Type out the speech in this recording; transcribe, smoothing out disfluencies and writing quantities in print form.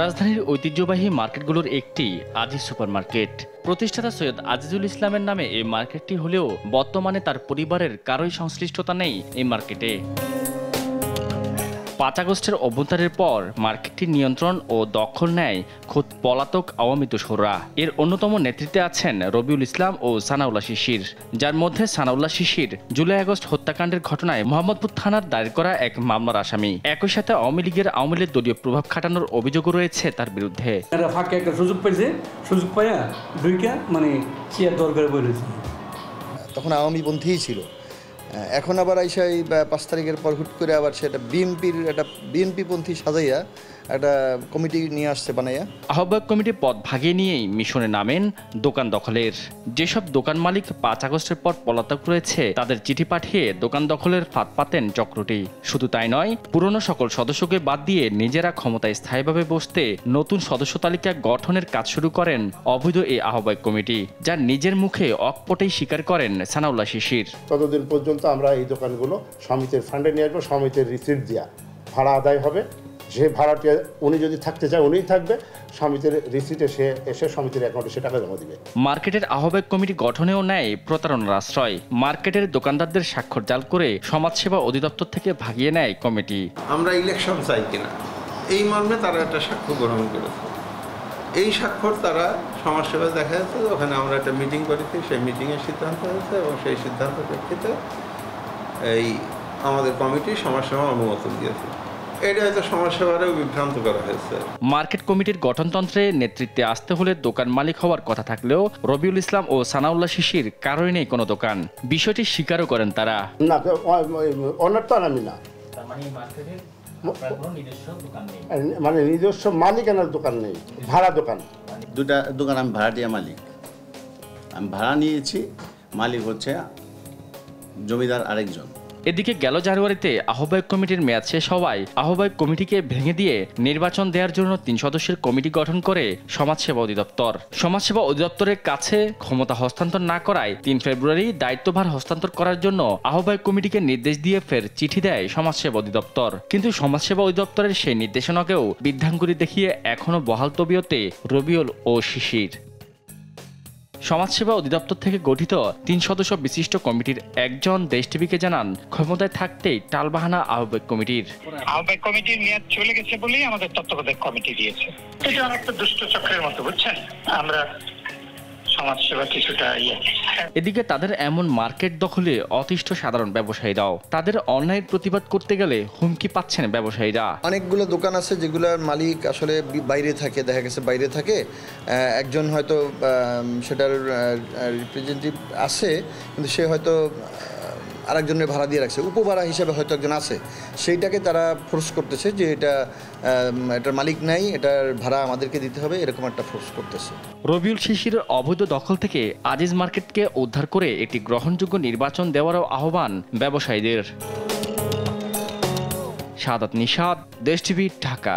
রাজধানীর ঐতিহ্যবাহী মার্কেটগুলোর একটি আজিজ সুপারমার্কেট। প্রতিষ্ঠাতা সৈয়দ আজিজুল ইসলামের নামে এই মার্কেটটি হলেও বর্তমানে তার পরিবারের কারোই সংশ্লিষ্টতা নেই এই মার্কেটে। ৫ আগস্টের অভ্যুত্থানের পর মার্কেটটির নিয়ন্ত্রণ ও দখল নেয় খোদ পলাতক আওয়ামী দোসররা। এর অন্যতম নেতৃত্বে আছেন রবিউল ইসলাম ও সানাউল্লাহ শিশির, যার মধ্যে সানাউল্লাহ শিশির জুলাই আগস্ট হত্যাকাণ্ডের ঘটনায় মোহাম্মদপুর থানার দায়ের করা এক মামলার আসামি। একই সাথে আওয়ামী লীগের দলীয় প্রভাব খাটানোর অভিযোগও রয়েছে তার বিরুদ্ধে। ফাঁকে একটা সুযোগ পাইছে, সুযোগ পাইয়া দুইটা চেয়ার দরকার বলেছে। তখন আওয়ামীপন্থীই ছিল। এখন আবার আইসা এই ৫ তারিখের পর হুট করে আবার সেটা বিএনপিপন্থী সাজাইয়া একটা কমিটি নিয়ে আসছে বানাইয়া। আহ্বায়ক কমিটির পদ ভাগিয়ে নিয়েই মিশনে নামেন দোকান দখলের। যেসব দোকান মালিক ৫ আগস্টের পর পলাতক রয়েছে তাদের চিঠি পাঠিয়ে দোকান দখলের ফাঁদ পাতেন চক্রটি। শুধু তাই নয়, পুরনো সকল সদস্যকে বাদ দিয়ে নিজেরা ক্ষমতায় স্থায়ীভাবে বসতে নতুন সদস্য তালিকা গঠনের কাজ শুরু করেন অবৈধ এই আহ্বায়ক কমিটি, যা নিজের মুখে অকপটেই স্বীকার করেন সানাউল্লাহ শিশির। ততদিন পর্যন্ত আমরা এই দোকানগুলো সমিতির ফান্ডে নিয়ে আসবো, সমিতির রিসিট দিয়া ভাড়া আদায় হবে। যে ভাড়াটি উনি যদি থাকতে চায় উনিই থাকবে, সমিতির রিসিটে সে এসে সমিতির অ্যাকাউন্টে সে টাকা জমা দিবে। মার্কেটের আহ্বায়ক কমিটি গঠনেও নেয় প্রতারণার আশ্রয়। মার্কেটের দোকানদারদের স্বাক্ষর জাল করে সমাজসেবা অধিদপ্তর থেকে ভাগিয়ে নেয় কমিটি। আমরা ইলেকশন চাই কিনা এই মর্মে তারা একটা স্বাক্ষর গ্রহণ করেছে। এই স্বাক্ষর তারা সমাজসেবা দেখা যাচ্ছে। ওখানে আমরা একটা মিটিং করেছি, সেই মিটিংয়ের সিদ্ধান্ত হয়েছে এবং সেই সিদ্ধান্ত প্রেক্ষিতে এই আমাদের কমিটি সমাজসেবা অনুমোদন দিয়েছে। এটা হয়তো সমাজসেবারেও বিভ্রান্ত করা হয়েছে। মার্কেট কমিটির গঠনতন্ত্রে নেতৃত্বে আসতে হলে দোকান মালিক হওয়ার কথা থাকলেও রবিউল ইসলাম ও সানাউল্লাহ শিশির কারোই নেই কোনো দোকান। বিষয়টি স্বীকারও করেন তারা। না, অনার তো আমি না, নিজস্ব মালিকানার দোকান নেই, ভাড়া দোকান। দুটা দোকান আমি ভাড়াটিয়া মালিক। আমি ভাড়া নিয়েছি, মালিক হচ্ছে জমিদার আরেকজন। এদিকে গেল জানুয়ারিতে আহ্বায়ক কমিটির মেয়াদ শেষ হওয়ায় আহ্বায়ক কমিটিকে ভেঙে দিয়ে নির্বাচন দেওয়ার জন্য ৩ সদস্যের কমিটি গঠন করে সমাজসেবা অধিদপ্তর। সমাজসেবা অধিদপ্তরের কাছে ক্ষমতা হস্তান্তর না করায় ৩ ফেব্রুয়ারি দায়িত্বভার হস্তান্তর করার জন্য আহ্বায়ক কমিটিকে নির্দেশ দিয়ে ফের চিঠি দেয় সমাজসেবা অধিদপ্তর। কিন্তু সমাজসেবা অধিদপ্তরের সেই নির্দেশনাকেও বৃদ্ধাঙ্গুলি দেখিয়ে এখনও বহাল তবিয়তে রবিউল ও শিশির। সমাজসেবা অধিদপ্তর থেকে গঠিত ৩ সদস্য বিশিষ্ট কমিটির একজন দেশ টিভিকে জানান, ক্ষমতায় থাকতেই টালবাহানা আহ্বায়ক কমিটির। আহ্বায়ক কমিটির মেয়াদ চলে গেছে বলেই আমাদের তত্ত্বাবধায়ক কমিটি দিয়েছে। এটা অনেকটা দুষ্ট চক্রের মতো, বুঝছেন। আমরা সমাজসেবা কিছুটা এদিকে তাদের এমন মার্কেট দখলে অতিষ্ঠ সাধারণ ব্যবসায়ীরাও। তাদের অন্যায়ের প্রতিবাদ করতে গেলে হুমকি পাচ্ছেন ব্যবসায়ীরা। অনেকগুলো দোকান আছে যেগুলোর মালিক আসলে বাইরে থাকে, দেখা গেছে বাইরে থাকে, একজন হয়তো সেটার রিপ্রেজেন্টেটিভ আছে, কিন্তু সে হয়তো আরেকজনের ভাড়া দিয়ে রাখছে, উপভাড়া হিসেবে হয়তো একজন আছে, সেইটাকে তারা ফোর্স করতেছে যে এটার মালিক নাই, এটার ভাড়া আমাদেরকে দিতে হবে, এরকম একটা ফোর্স করতেছে। রবিউল শিশিরের অবৈধ দখল থেকে আজিজ মার্কেটকে উদ্ধার করে একটি গ্রহণযোগ্য নির্বাচন দেওয়ারও আহ্বান ব্যবসায়ীদের। সাদাত নিশাদ, দেশ টিভি, ঢাকা।